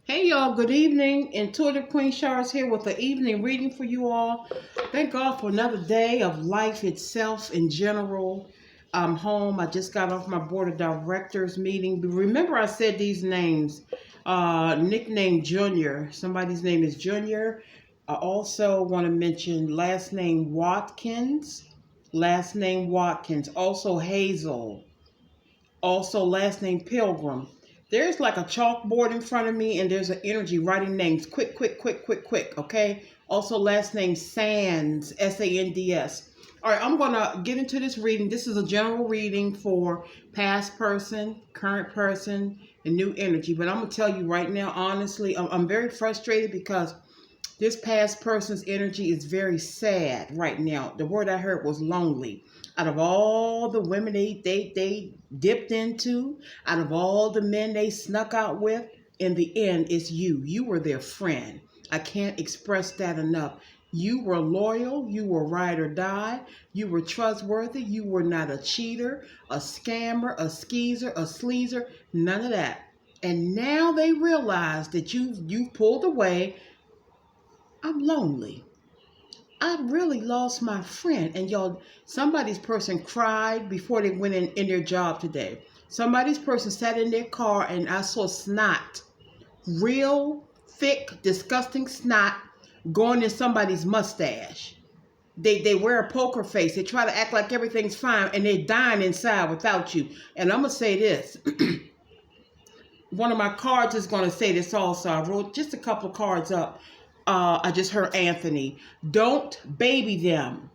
Hey y'all, good evening. Intuitive Queen Shars here with the evening reading for you all. Thank God for another day of life itself in general. I'm home. I just got off my board of directors meeting. Remember I said these names. Nickname Junior. Somebody's name is Junior. I also want to mention last name Watkins. Last name Watkins. Also Hazel. Also last name Pilgrim. There's like a chalkboard in front of me and there's an energy writing names quick, quick, quick, quick, quick. Okay. Also last name Sands, Sands. All right, I'm going to get into this reading. This is a general reading for past person, current person, and new energy. But I'm going to tell you right now, honestly, I'm very frustrated because this past person's energy is very sad right now. The word I heard was lonely. Out of all the women they dipped into, out of all the men they snuck out with, in the end, it's you. You were their friend. I can't express that enough. You were loyal. You were ride or die. You were trustworthy. You were not a cheater, a scammer, a skeezer, a sleazer, none of that. And now they realize that you pulled away. I'm lonely. I really lost my friend. And y'all, somebody's person cried before they went in their job today. Somebody's person sat in their car and I saw snot, real thick, disgusting snot going in somebody's mustache. They wear a poker face. They try to act like everything's fine and they're dying inside without you. And I'm going to say this. One of my cards is going to say this also. I wrote just a couple of cards up. I just heard Anthony. Don't baby them.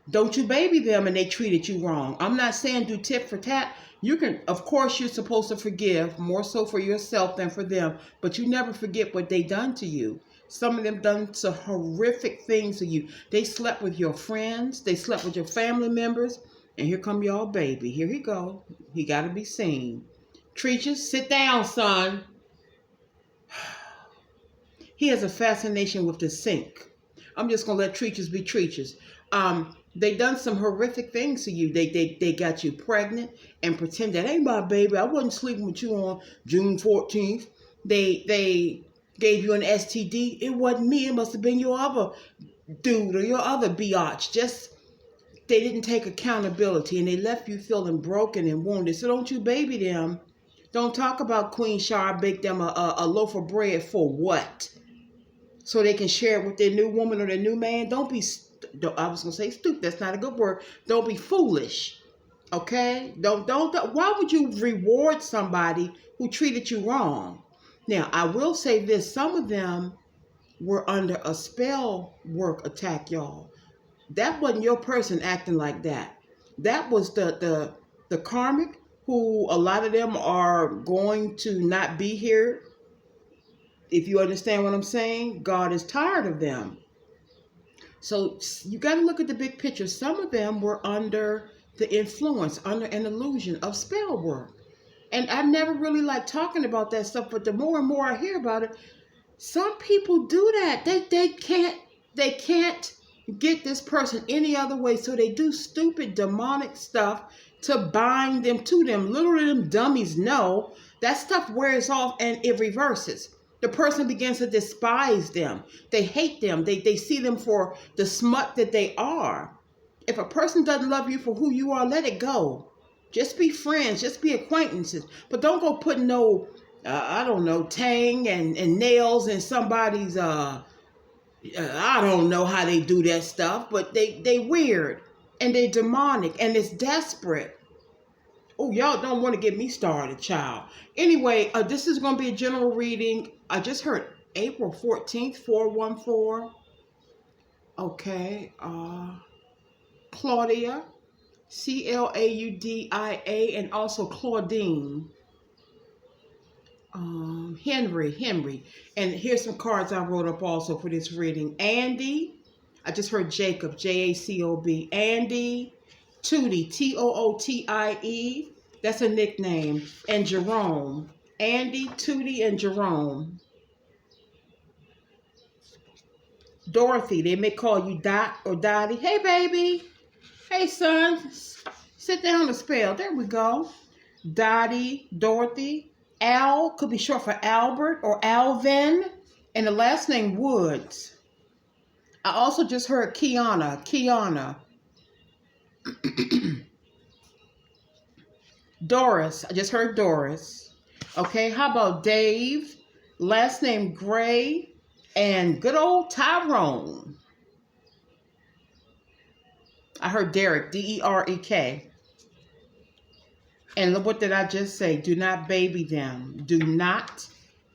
Don't you baby them and they treated you wrong. I'm not saying do tit for tat. You can, of course, you're supposed to forgive more so for yourself than for them. But you never forget what they done to you. Some of them done some horrific things to you. They slept with your friends. They slept with your family members. And here come y'all baby. Here he go. He got to be seen. Treacherous, sit down, son. He has a fascination with the sink. I'm just gonna let Treacherous be Treacherous. They done some horrific things to you. They got you pregnant and pretend that ain't my baby. I wasn't sleeping with you on June 14th. They gave you an STD. It wasn't me. It must have been your other dude or your other biatch. Just they didn't take accountability and they left you feeling broken and wounded. So don't you baby them. Don't talk about Queen Shar bake them a loaf of bread for what? So they can share it with their new woman or their new man. Don't be, I was going to say stupid. That's not a good word. Don't be foolish. Okay? Don't, why would you reward somebody who treated you wrong? Now, I will say this. Some of them were under a spell work attack, y'all. That wasn't your person acting like that. That was the karmic who a lot of them are going to not be here. If you understand what I'm saying, God is tired of them. So you got to look at the big picture. Some of them were under the influence, under an illusion of spell work. And I never really liked talking about that stuff, but the more and more I hear about it, some people do that. They can't get this person any other way, so they do stupid demonic stuff to bind them to them. Literally, them dummies know that stuff wears off and it reverses. The person begins to despise them. They hate them. They see them for the smut that they are. If a person doesn't love you for who you are, let it go. Just be friends. Just be acquaintances. But don't go putting no, I don't know, tang and nails in somebody's, I don't know how they do that stuff, but they weird and they demonic and it's desperate. Oh, y'all don't want to get me started, child. Anyway, this is going to be a general reading. I just heard April 14th, 414. Okay. Claudia, Claudia, and also Claudine. Henry. And here's some cards I wrote up also for this reading. Andy. I just heard Jacob, Jacob. Andy. Tootie, Tootie. That's a nickname. And Jerome. Andy, Tootie, and Jerome. Dorothy, they may call you Dot or Dottie. Hey, baby. Hey, son. Sit down and spell. There we go. Dottie, Dorothy. Al could be short for Albert or Alvin, and the last name Woods. I also just heard Kiana. Doris, I just heard Doris. Okay, how about Dave? Last name Gray, and good old Tyrone. I heard Derek, Derek. And what did I just say? Do not baby them. Do not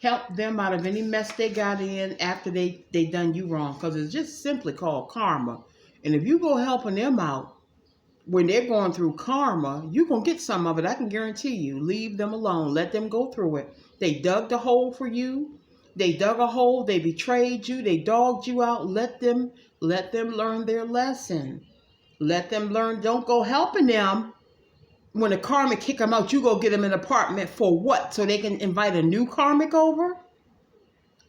help them out of any mess they got in after they done you wrong. Because it's just simply called karma. And if you go helping them out when they're going through karma, you're going to get some of it. I can guarantee you. Leave them alone. Let them go through it. They dug the hole for you. They dug a hole. They betrayed you. They dogged you out. Let them learn their lesson. Let them learn. Don't go helping them. When the karmic kick them out, you go get them an apartment for what? So they can invite a new karmic over?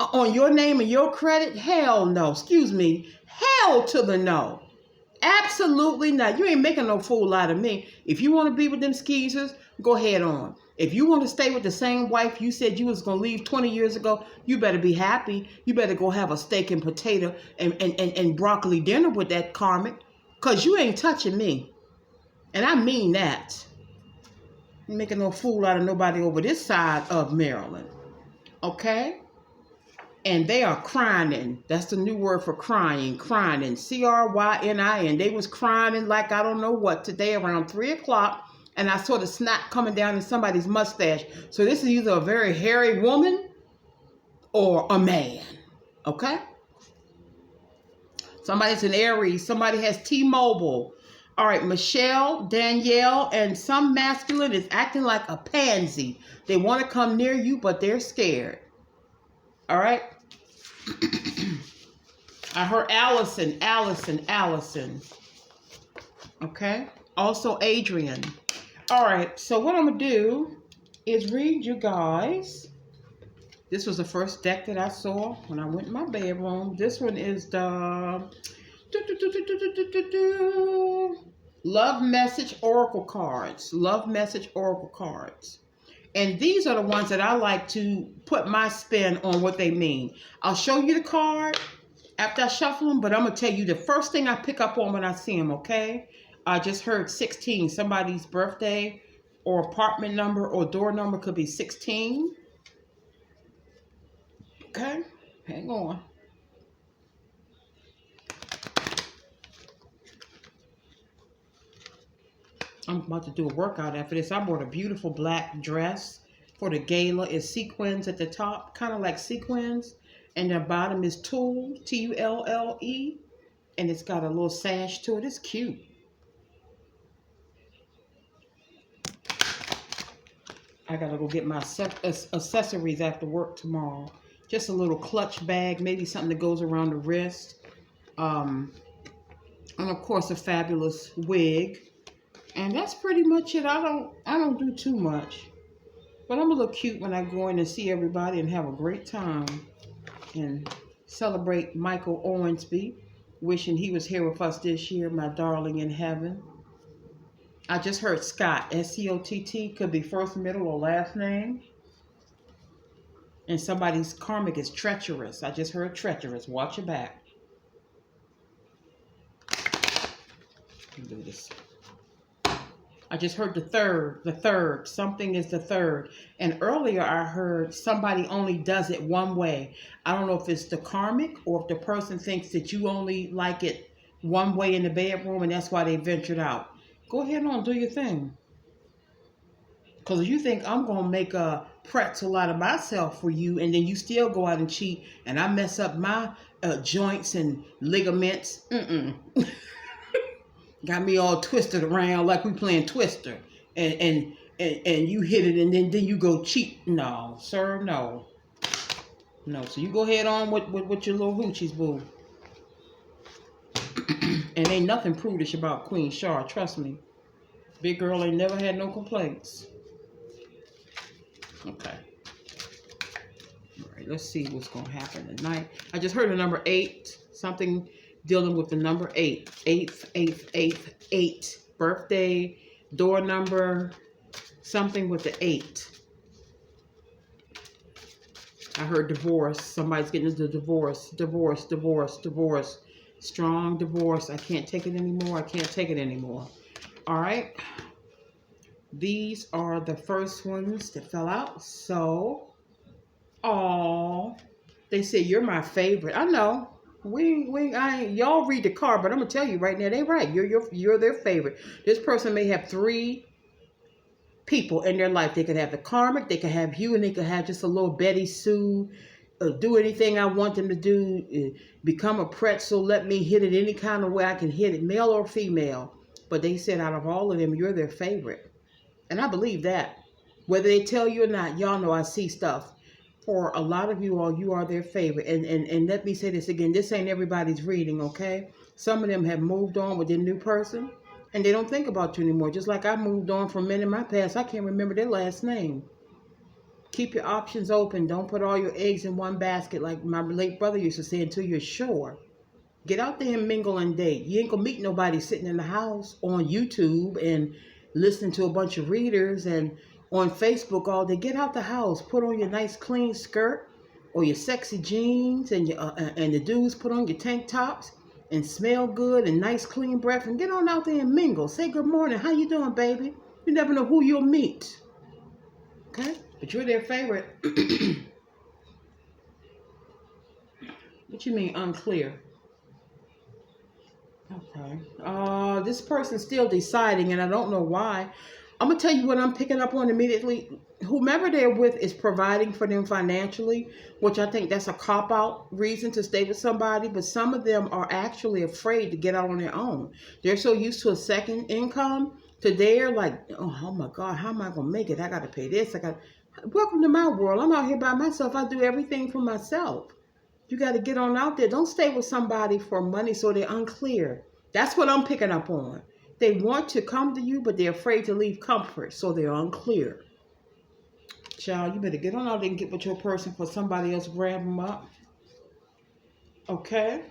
On your name and your credit? Hell no. Excuse me. Hell to the no. Absolutely not. You ain't making no fool out of me. If you want to be with them skeezers, go head on. If you want to stay with the same wife you said you was going to leave 20 years ago, you better be happy. You better go have a steak and potato and broccoli dinner with that karmic. Because you ain't touching me. And I mean that. Making no fool out of nobody over this side of Maryland. Okay? And they are crying. That's the new word for crying. Crying. C-R-Y-N-I-N. They was crying like I don't know what today around 3 o'clock. And I saw the snot coming down in somebody's mustache. So this is either a very hairy woman or a man. Okay? Somebody's an Aries. Somebody has T-Mobile. All right, Michelle, Danielle, and some masculine is acting like a pansy. They want to come near you, but they're scared. All right? I heard Allison. Okay? Also Adrian. All right, so what I'm going to do is read you guys. This was the first deck that I saw when I went in my bedroom. This one is the Love Message Oracle cards. Love Message Oracle cards. And these are the ones that I like to put my spin on what they mean. I'll show you the card after I shuffle them, but I'm going to tell you the first thing I pick up on when I see them, okay? I just heard 16. Somebody's birthday or apartment number or door number could be 16. Okay, hang on. I'm about to do a workout after this. I bought a beautiful black dress for the gala. It's sequins at the top, kind of like sequins. And the bottom is tulle, T-U-L-L-E. And it's got a little sash to it. It's cute. I got to go get my accessories after work tomorrow. Just a little clutch bag, maybe something that goes around the wrist. And of course a fabulous wig. And that's pretty much it. I don't do too much. But I'm a little cute when I go in and see everybody and have a great time. And celebrate Michael Owensby. Wishing he was here with us this year, my darling in heaven. I just heard Scott, S-C-O-T-T, could be first, middle, or last name. And somebody's karmic is treacherous. I just heard treacherous. Watch your back. Do this. I just heard the third. Something is the third. And earlier I heard somebody only does it one way. I don't know if it's the karmic or if the person thinks that you only like it one way in the bedroom and that's why they ventured out. Go ahead on, do your thing. Because if you think I'm going to make a pretzel out of myself for you and then you still go out and cheat and I mess up my joints and ligaments, got me all twisted around like we playing Twister. And you hit it and then you go cheat. No, sir, no. No, so you go ahead on with your little hoochies, boo. And ain't nothing prudish about Queen Shar, trust me. Big girl ain't never had no complaints. Okay. All right, let's see what's going to happen tonight. I just heard the number 8. Something dealing with the number 8. 8. Birthday, door number, something with the 8. I heard divorce. Somebody's getting into divorce. Divorce, divorce, divorce. Strong divorce. I can't take it anymore. I can't take it anymore. All right. These are the first ones that fell out. So, oh, they say you're my favorite. I know. I ain't, y'all read the card, but I'm gonna tell you right now, they right. You're their favorite. This person may have 3 people in their life. They could have the karmic, they could have you, and they could have just a little Betty Sue. Do anything I want them to do. Become a pretzel. Let me hit it any kind of way I can hit it, male or female. But they said out of all of them, you're their favorite. And I believe that. Whether they tell you or not, y'all know I see stuff. For a lot of you all, you are their favorite. And let me say this again. This ain't everybody's reading, okay? Some of them have moved on with their new person. And they don't think about you anymore. Just like I moved on from men in my past. I can't remember their last name. Keep your options open. Don't put all your eggs in one basket like my late brother used to say until you're sure. Get out there and mingle and date. You ain't gonna meet nobody sitting in the house on YouTube and listening to a bunch of readers and on Facebook all day. Get out the house. Put on your nice clean skirt or your sexy jeans and the dudes put on your tank tops and smell good and nice clean breath and get on out there and mingle. Say good morning. How you doing, baby? You never know who you'll meet. Okay? But you're their favorite. What you mean unclear? Okay. This person's still deciding, and I don't know why. I'm going to tell you what I'm picking up on immediately. Whomever they're with is providing for them financially, which I think that's a cop-out reason to stay with somebody. But some of them are actually afraid to get out on their own. They're so used to a second income to they're like, oh my God, how am I going to make it? I got to pay this. Welcome to my world. I'm out here by myself. I do everything for myself. You got to get on out there. Don't stay with somebody for money so they're unclear. That's what I'm picking up on. They want to come to you, but they're afraid to leave comfort, so they're unclear. Child, you better get on out there and get with your person for somebody else grab them up. Okay?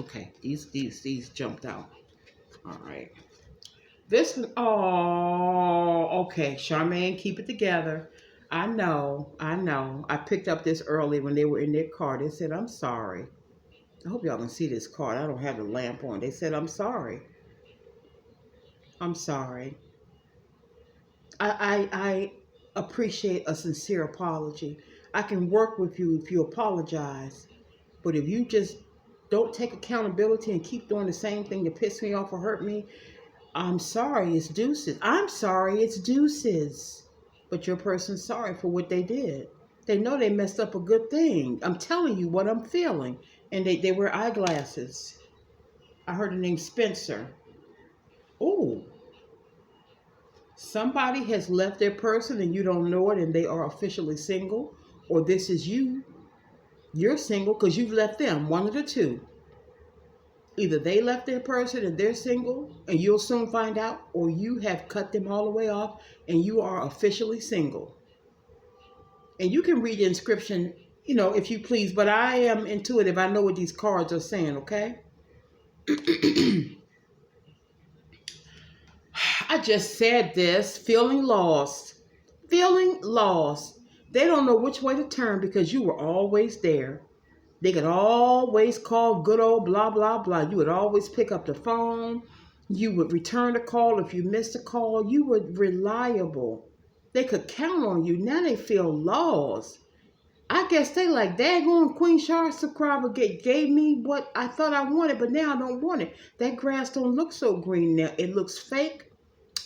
Okay, these jumped out. All right. This one, oh, okay, Charmaine, keep it together. I know. I picked up this early when they were in their car. They said, I'm sorry. I hope y'all can see this card. I don't have the lamp on. They said, I'm sorry. I'm sorry. I appreciate a sincere apology. I can work with you if you apologize. But if you just don't take accountability and keep doing the same thing to piss me off or hurt me, I'm sorry, it's deuces. I'm sorry, it's deuces. But your person's sorry for what they did. They know they messed up a good thing. I'm telling you what I'm feeling. And they wear eyeglasses. I heard the name Spencer. Oh. Somebody has left their person and you don't know it and they are officially single. Or this is you. You're single because you've left them. One of the two. Either they left their person and they're single and you'll soon find out, or you have cut them all the way off and you are officially single. And you can read the inscription, if you please, but I am intuitive. I know what these cards are saying, okay? I just said this, feeling lost. Feeling lost. They don't know which way to turn because you were always there. They could always call good old blah, blah, blah. You would always pick up the phone. You would return a call if you missed a call. You were reliable. They could count on you. Now they feel lost. I guess they like, daggone Queen Shar subscriber gave me what I thought I wanted, but now I don't want it. That grass don't look so green now. It looks fake,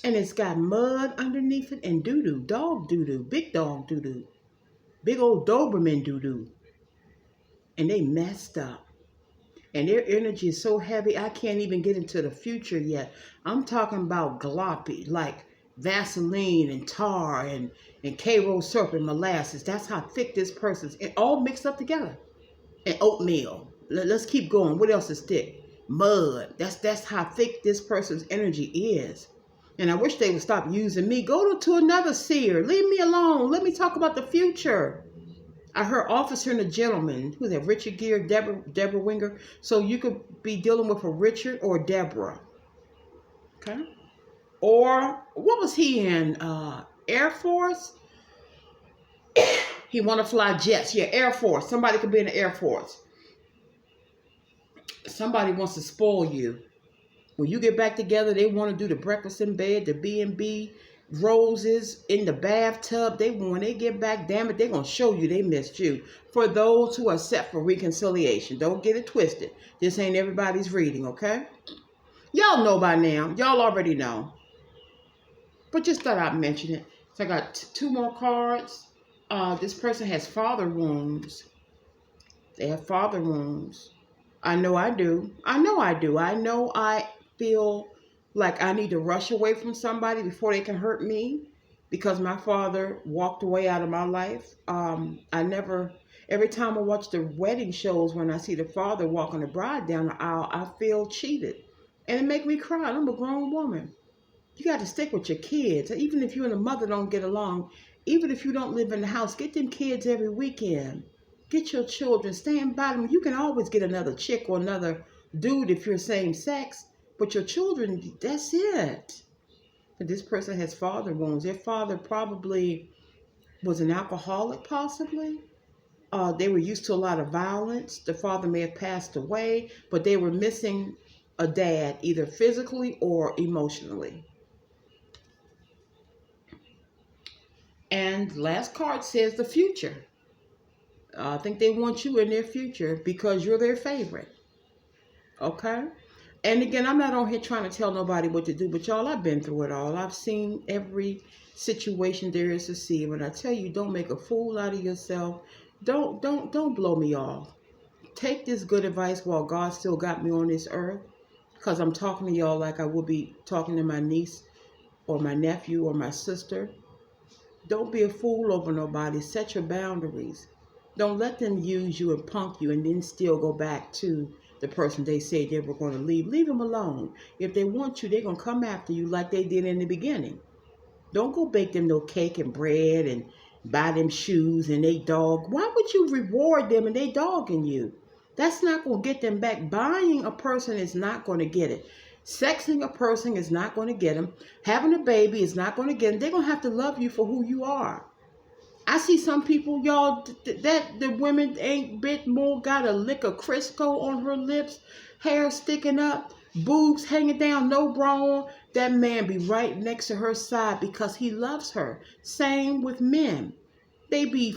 and it's got mud underneath it and doo-doo, dog doo-doo, big dog doo-doo, big old Doberman doo-doo. And they messed up. And their energy is so heavy, I can't even get into the future yet. I'm talking about gloppy, like Vaseline and tar and K-Rose syrup and molasses. That's how thick this person's. It all mixed up together. And oatmeal. Let's keep going. What else is thick? Mud. That's how thick this person's energy is. And I wish they would stop using me. Go to another seer. Leave me alone. Let me talk about the future. I heard officer and a gentleman. Who's that? Richard Gere, Deborah Winger. So you could be dealing with a Richard or Deborah. Okay? Or what was he in? Air Force? He want to fly jets. Yeah, Air Force. Somebody could be in the Air Force. Somebody wants to spoil you. When you get back together, they want to do the breakfast in bed, the B&B, roses in the bathtub. When they get back, damn it, they're going to show you they missed you. For those who are set for reconciliation, don't get it twisted. This ain't everybody's reading, okay? Y'all know by now. Y'all already know. But just thought I'd mention it. So I got two more cards. This person has father wounds. They have father wounds. I know I do. I know I feel like I need to rush away from somebody before they can hurt me because my father walked away out of my life. Every time I watch the wedding shows, when I see the father walking the bride down the aisle, I feel cheated. And it makes me cry. I'm a grown woman. You got to stick with your kids. Even if you and the mother don't get along, even if you don't live in the house, get them kids every weekend. Get your children, stand by them. You can always get another chick or another dude if you're same sex, but your children, that's it. But this person has father wounds. Their father probably was an alcoholic, possibly. They were used to a lot of violence. The father may have passed away, but they were missing a dad, either physically or emotionally. And last card says the future. I think they want you in their future because you're their favorite. Okay? And again, I'm not on here trying to tell nobody what to do, but y'all, I've been through it all. I've seen every situation there is to see. When I tell you, don't make a fool out of yourself. Don't blow me off. Take this good advice while God still got me on this earth, because I'm talking to y'all like I would be talking to my niece or my nephew or my sister. Don't be a fool over nobody. Set your boundaries. Don't let them use you and punk you and then still go back to the person they said they were going to leave. Leave them alone. If they want you, they're going to come after you like they did in the beginning. Don't go bake them no cake and bread and buy them shoes and they dog. Why would you reward them and they dogging you? That's not going to get them back. Buying a person is not going to get it. Sexing a person is not going to get them. Having a baby is not going to get them. They're going to have to love you for who you are. I see some people, y'all, that the women ain't bit more got a lick of Crisco on her lips, hair sticking up, boobs hanging down, no bra on. That man be right next to her side because he loves her. Same with men. They be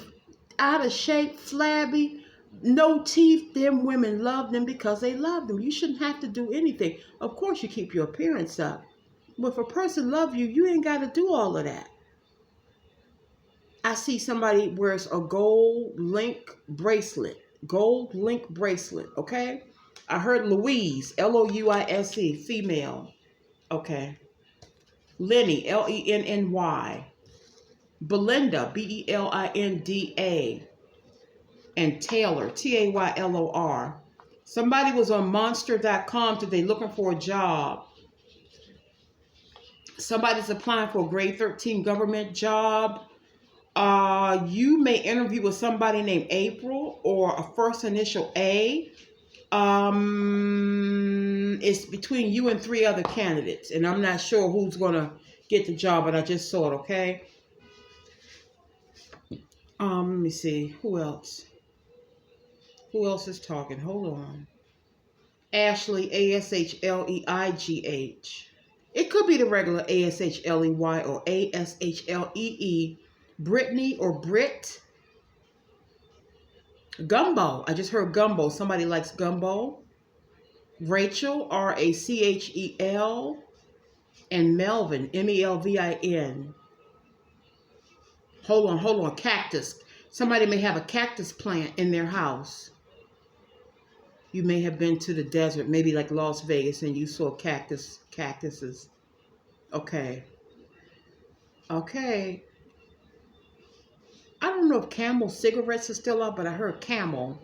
out of shape, flabby, no teeth. Them women love them because they love them. You shouldn't have to do anything. Of course, you keep your appearance up. But if a person loves you, you ain't got to do all of that. I see somebody wears a gold link bracelet. Gold link bracelet, okay? I heard Louise, Louise, female. Okay. Lenny, Lenny. Belinda, Belinda. And Taylor, Taylor. Somebody was on monster.com today looking for a job. Somebody's applying for a grade 13 government job. You may interview with somebody named April or a first initial A. It's between you and 3 other candidates, and I'm not sure who's gonna get the job, but I just saw it. Okay. Let me see who else. Who else is talking? Hold on. Ashley, Ashleigh. It could be the regular Ashley or Ashlee. Brittany or Brit. Gumbo. I just heard gumbo. Somebody likes gumbo. Rachel, Rachel. And Melvin, Melvin. Hold on. Cactus. Somebody may have a cactus plant in their house. You may have been to the desert, maybe like Las Vegas, and you saw cactuses. Okay. I don't know if Camel cigarettes are still out, but I heard Camel.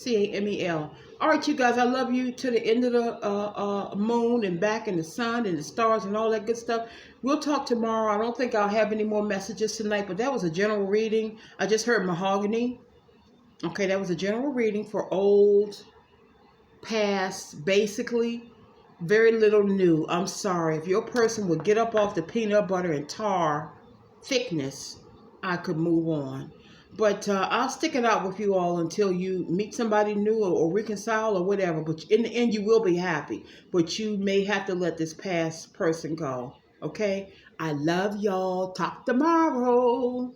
Camel. All right, you guys, I love you to the end of the moon and back in the sun and the stars and all that good stuff. We'll talk tomorrow. I don't think I'll have any more messages tonight, but that was a general reading. I just heard mahogany. Okay, that was a general reading for old, past, basically. Very little new. I'm sorry. If your person would get up off the peanut butter and tar thickness, I could move on. But I'll stick it out with you all until you meet somebody new or reconcile or whatever. But in the end, you will be happy. But you may have to let this past person go. Okay? I love y'all. Talk tomorrow.